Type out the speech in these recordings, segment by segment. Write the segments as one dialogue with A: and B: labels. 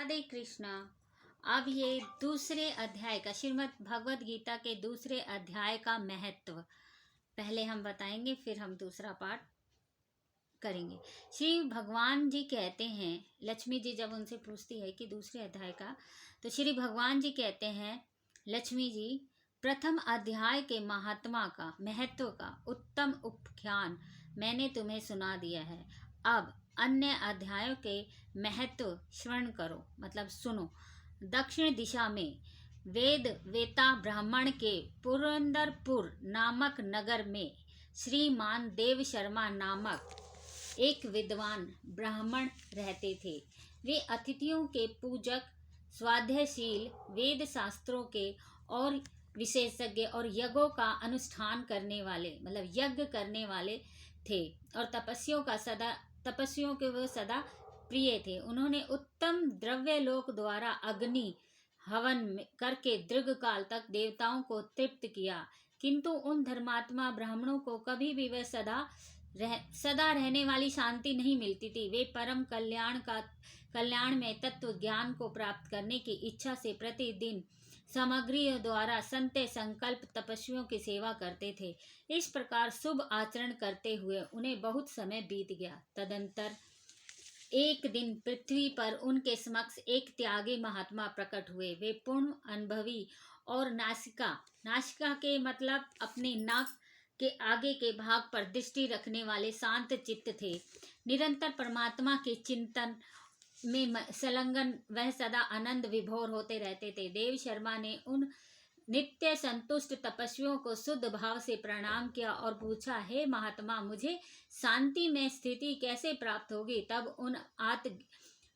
A: राधे कृष्णा। अब ये दूसरे अध्याय का, श्रीमद् भगवत गीता के दूसरे अध्याय का महत्व पहले हम बताएंगे, फिर हम दूसरा पाठ करेंगे। श्री भगवान जी कहते हैं, लक्ष्मी जी जब उनसे पूछती है कि दूसरे अध्याय का, तो श्री भगवान जी कहते हैं, लक्ष्मी जी, प्रथम अध्याय के महात्मा का, महत्व का उत्तम उपख्यान मैंने तुम्हें सुना दिया है। अब अन्य अध्यायों के महत्व श्रवण करो, मतलब सुनो। दक्षिण दिशा में वेद वेता ब्राह्मण के पुरंदरपुर नामक नगर में श्रीमान देव शर्मा नामक एक विद्वान ब्राह्मण रहते थे। वे अतिथियों के पूजक, स्वाध्यायशील, वेद शास्त्रों के और विशेषज्ञ और यज्ञों का अनुष्ठान करने वाले, मतलब यज्ञ करने वाले थे, और तपस्वियों के वो सदा प्रिय थे। उन्होंने उत्तम द्रव्य लोक द्वारा अग्नि हवन करके दीर्घ काल तक देवताओं को तृप्त किया, किंतु उन धर्मात्मा ब्राह्मणों को कभी भी वह सदा रहने वाली शांति नहीं मिलती थी। वे परम कल्याण में तत्व ज्ञान को प्राप्त करने की इच्छा से प्रतिदिन सामग्री द्वारा संत संकल्प तपस्वियों की सेवा करते थे। इस प्रकार शुभ आचरण करते हुए उन्हें बहुत समय बीत गया। तदंतर एक दिन पृथ्वी पर उनके समक्ष एक त्यागी महात्मा प्रकट हुए। वे पूर्ण अनुभवी और नासिका के मतलब अपने नाक के आगे के भाग पर दृष्टि रखने वाले शांत चित्त थे। निरंतर परमात्मा के चिंतन में संलग्न वह सदा आनंद विभोर होते रहते थे। देव शर्मा ने उन नित्य संतुष्ट तपस्वियों को शुद्ध भाव से प्रणाम किया और पूछा, हे महात्मा, मुझे शांति में स्थिति कैसे प्राप्त होगी? तब उन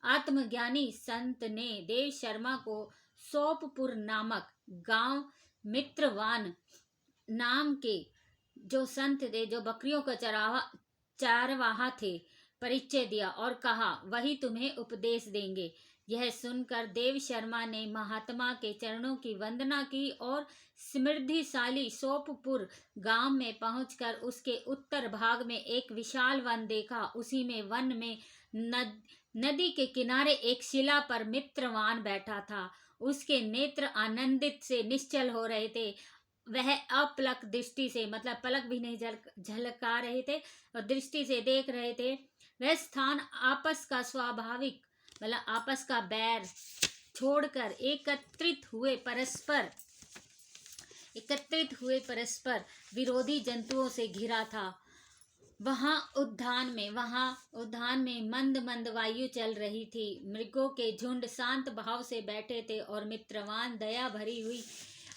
A: आत्मज्ञानी संत ने देव शर्मा को सोपपुर नामक गांव मित्रवान नाम के जो संत थे, जो बकरियों का चारवाहा थे, परिचय दिया और कहा, वही तुम्हें उपदेश देंगे। यह सुनकर देव शर्मा ने महात्मा के चरणों की वंदना की और समृद्धिशाली सोपपुर गांव में पहुंचकर उसके उत्तर भाग में एक विशाल वन देखा। उसी में वन में नदी के किनारे एक शिला पर मित्रवान बैठा था। उसके नेत्र आनंदित से निश्चल हो रहे थे। वह अपलक दृष्टि से, मतलब पलक भी नहीं झलका रहे थे, और दृष्टि से देख रहे थे। वह स्थान आपस का बैर छोड़कर एकत्रित हुए परस्पर विरोधी जंतुओं से घिरा था। वहां उद्यान में मंद वायु चल रही थी। मृगों के झुंड शांत भाव से बैठे थे और मित्रवान दया भरी हुई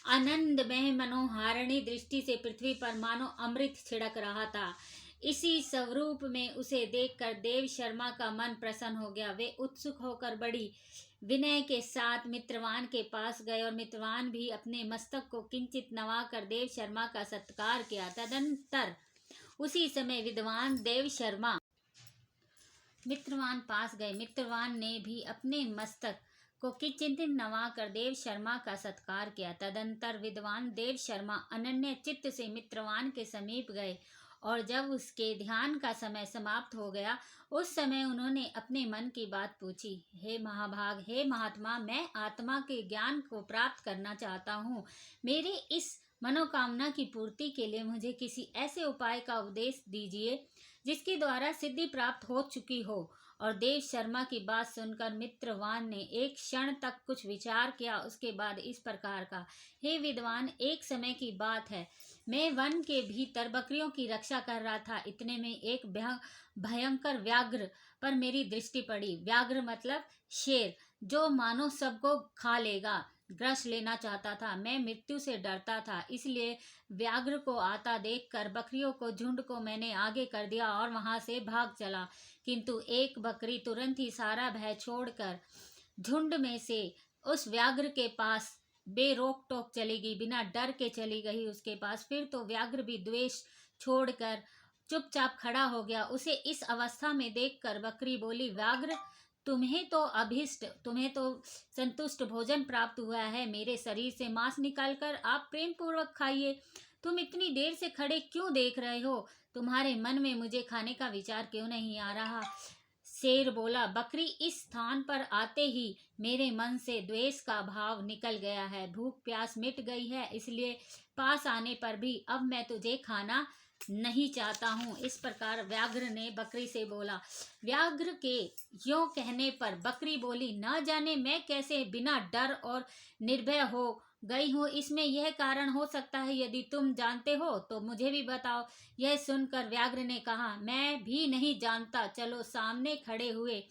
A: आनंदमय मनोहारिणी दृष्टि से पृथ्वी पर मानो अमृत छिड़क रहा था। इसी स्वरूप में उसे देखकर देव शर्मा का मन प्रसन्न हो गया। वे उत्सुक होकर बड़ी विनय के साथ मित्रवान के पास गए और मित्रवान भी अपने मस्तक को किंचित नवाकर देव शर्मा का सत्कार किया। तदंतर उसी समय विद्वान देव शर्मा मित्रवान पास गए। मित्रवान ने भी अपने मस्तक को किंचित नवाकर देव शर्मा का सत्कार किया। तदंतर विद्वान देव शर्मा अनन्य चित्त से मित्रवान के समीप गए और जब उसके ध्यान का समय समाप्त हो गया, उस समय उन्होंने अपने मन की बात पूछी। हे महाभाग, हे महात्मा, मैं आत्मा के ज्ञान को प्राप्त करना चाहता हूँ। मेरे इस मनोकामना की पूर्ति के लिए मुझे किसी ऐसे उपाय का उपदेश दीजिए जिसके द्वारा सिद्धि प्राप्त हो चुकी हो। और देव शर्मा की बात सुनकर मित्रवान ने एक क्षण तक कुछ विचार किया। उसके बाद इस प्रकार का, हे विद्वान, एक समय की बात है, मैं वन के भीतर बकरियों की रक्षा कर रहा था। इतने में एक भयंकर व्याघ्र पर मेरी दृष्टि पड़ी। व्याघ्र मतलब शेर, जो मानो सबको खा लेगा, ग्रस लेना चाहता था। मैं मृत्यु से डरता था, इसलिए व्याघ्र को आता देखकर बकरियों को झुंड को मैंने आगे कर दिया और वहां से भाग चला। किंतु एक बकरी तुरंत ही सारा भय छोड़कर झुंड में से उस व्याघ्र के पास बेरोक टोक चली गई, बिना डर के चली गई उसके पास। फिर तो व्याघ्र भी द्वेष छोड़कर चुपचाप खड़ा हो गया। उसे इस अवस्था में देखकर बकरी बोली, व्याघ्र, तुम्हें तो संतुष्ट भोजन प्राप्त हुआ है। मेरे शरीर से मांस निकालकर आप प्रेम पूर्वक खाइए। तुम इतनी देर से खड़े क्यों देख रहे हो? तुम्हारे मन में मुझे खाने का विचार क्यों नहीं आ रहा? शेर बोला, बकरी, इस स्थान पर आते ही मेरे मन से द्वेष का भाव निकल गया है। भूख प्यास मिट गई है, इसलिए पास आने पर भी अब मैं तुझे खाना नहीं चाहता हूँ। इस प्रकार व्याघ्र ने बकरी से बोला। व्याघ्र के यों कहने पर बकरी बोली, न जाने मैं कैसे बिना डर और निर्भय हो गई हूँ। इसमें यह कारण हो सकता है, यदि तुम जानते हो तो मुझे भी बताओ। यह सुनकर व्याघ्र ने कहा, मैं भी नहीं जानता, चलो सामने खड़े हुए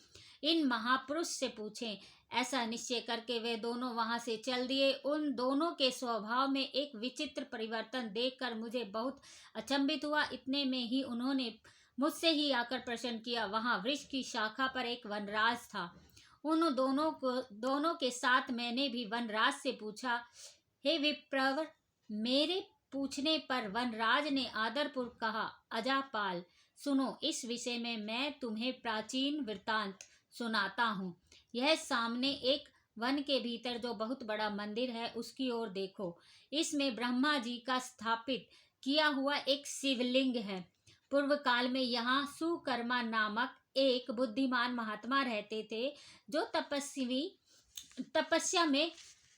A: इन महापुरुष से पूछें। ऐसा निश्चय करके वे दोनों वहां से चल दिए। उन दोनों के स्वभाव में एक विचित्र परिवर्तन देखकर मुझे बहुत अचंभित हुआ। इतने में ही उन्होंने मुझसे ही आकर प्रश्न किया। वहां वृक्ष की शाखा पर एक वनराज था। उन दोनों के साथ मैंने भी वनराज से पूछा, हे विप्रवर। मेरे पूछने पर वनराज ने आदरपूर्वक कहा, अजापाल, सुनो, इस विषय में मैं तुम्हें प्राचीन वृत्तांत सुनाता हूँ। यह सामने एक वन के भीतर जो बहुत बड़ा मंदिर है, उसकी ओर देखो। इसमें ब्रह्मा जी का स्थापित किया हुआ एक शिवलिंग है। पूर्व काल में यहाँ सुकर्मा नामक एक बुद्धिमान महात्मा रहते थे, जो तपस्या में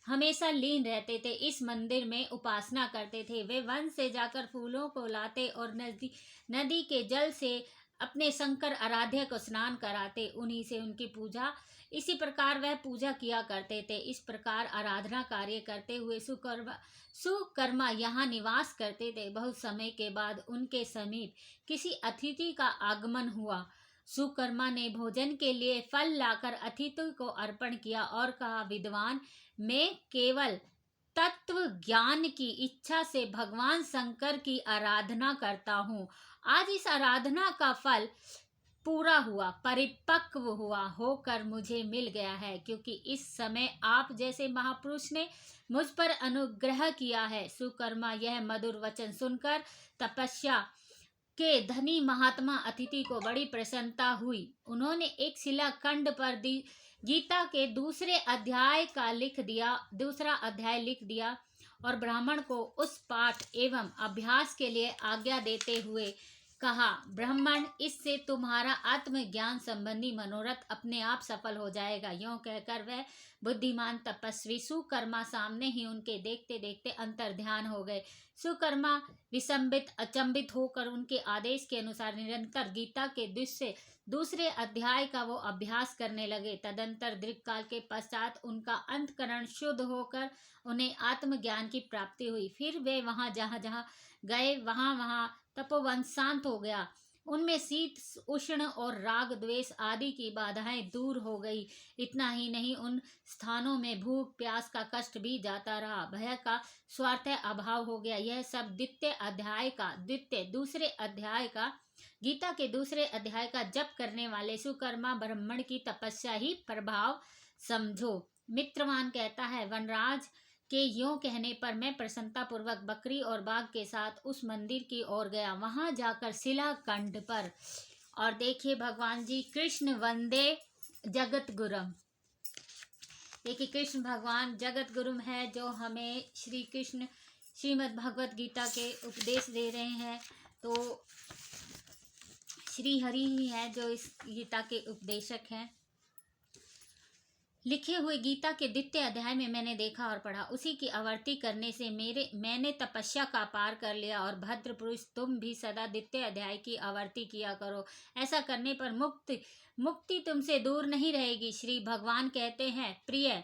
A: हमेशा लीन रहते थे। इस मंदिर में उपासना करते थे। वे वन से जाकर फूलों को लाते और नदी के जल से अपने शंकर आराध्य को स्नान कराते, उन्हीं से उनकी पूजा, इसी प्रकार वह पूजा किया करते थे। इस प्रकार आराधना कार्य करते हुए सुकर्मा यहाँ निवास करते थे। बहुत समय के बाद उनके समीप किसी अतिथि का आगमन हुआ। सुकर्मा ने भोजन के लिए फल लाकर अतिथि को अर्पण किया और कहा, विद्वान, मैं केवल तत्व ज्ञान की इच्छा से भगवान शंकर की आराधना करता हूँ। आज इस आराधना का फल पूरा हुआ, परिपक्व हुआ होकर मुझे मिल गया है, क्योंकि इस समय आप जैसे महापुरुष ने मुझ पर अनुग्रह किया है। सुकर्मा यह मधुर वचन सुनकर तपस्या के धनी महात्मा अतिथि को बड़ी प्रसन्नता हुई। उन्होंने एक शिला खंड पर गीता के दूसरा अध्याय लिख दिया और ब्राह्मण को उस पाठ एवं अभ्यास के लिए आज्ञा देते हुए कहा, ब्राह्मण, इससे तुम्हारा आत्मज्ञान संबंधी मनोरथ अपने आप सफल हो जाएगा। यों कहकर वह बुद्धिमान तपस्वी सुकर्मा सामने ही उनके देखते देखते अंतर ध्यान हो गए। सुकर्मा विसंबित अचंबित होकर उनके आदेश के अनुसार निरंतर गीता के दूसरे अध्याय का वो अभ्यास करने लगे। तदंतर दीर्घकाल के पश्चात उनका अंतकरण शुद्ध होकर उन्हें आत्मज्ञान की प्राप्ति हुई। फिर वे वहां जहां गए वहां तपोवन शांत हो गया। उनमें शीत उष्ण और राग द्वेष आदि की बाधाएं दूर हो गई। इतना ही नहीं, उन स्थानों में भूख प्यास का कष्ट भी जाता रहा। भय का स्वार्थ अभाव हो गया। यह सब दूसरे अध्याय का गीता के दूसरे अध्याय का जप करने वाले सुकर्मा ब्राह्मण की तपस्या ही प्रभाव समझो। मित्रवान कहता है, वनराज के यों कहने पर मैं प्रसन्नता पूर्वक बकरी और बाघ के साथ उस मंदिर की ओर गया। वहां जाकर शिला कंठ पर, और देखिए भगवान जी कृष्ण वंदे जगत गुरुम। देखिए कृष्ण भगवान जगत गुरुम है, जो हमें श्री कृष्ण श्रीमद् भगवत गीता के उपदेश दे रहे हैं। तो श्री हरि ही है जो इस गीता के उपदेशक हैं। लिखे हुए गीता के द्वितीय अध्याय में मैंने देखा और पढ़ा, उसी की आवर्ती करने से मैंने तपस्या का पार कर लिया। और भद्र पुरुष, तुम भी सदा द्वितीय अध्याय की आवर्ती किया करो। ऐसा करने पर मुक्ति तुमसे दूर नहीं रहेगी। श्री भगवान कहते हैं, प्रिय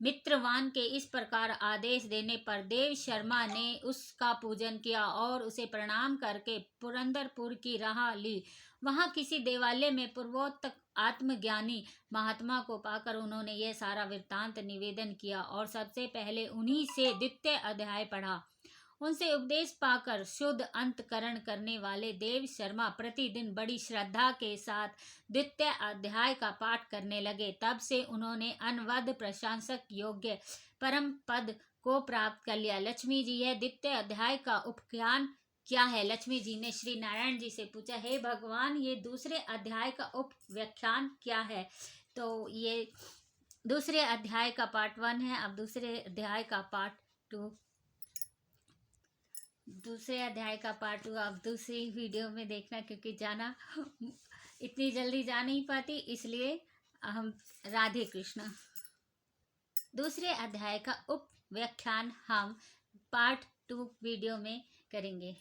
A: मित्रवान के इस प्रकार आदेश देने पर देव शर्मा ने उसका पूजन किया और उसे प्रणाम करके पुरंदरपुर की राह ली। वहां किसी देवालय में पूर्वोत्तक आत्मज्ञानी महात्मा को पाकर उन्होंने यह सारा वृत्तांत निवेदन किया और सबसे पहले उन्हीं से द्वितीय अध्याय पढ़ा। उनसे उपदेश पाकर शुद्ध अंतकरण करने वाले देव शर्मा प्रतिदिन बड़ी श्रद्धा के साथ द्वितीय अध्याय का पाठ करने लगे। तब से उन्होंने अनवद प्रशंसक योग्य परम पद को प्राप्त कर लिया। लक्ष्मी जी, यह द्वितीय अध्याय का उपख्यान क्या है? लक्ष्मी जी ने श्री नारायण जी से पूछा, हे भगवान, ये दूसरे अध्याय का उपव्याख्यान क्या है? तो ये दूसरे अध्याय का पार्ट 1 है। अब दूसरे अध्याय का पार्ट 2, दूसरे अध्याय का पार्ट 2 आप दूसरी वीडियो में देखना, क्योंकि जाना इतनी जल्दी जा नहीं पाती, इसलिए हम राधे कृष्ण। दूसरे अध्याय का उप व्याख्यान हम पार्ट 2 वीडियो में करेंगे।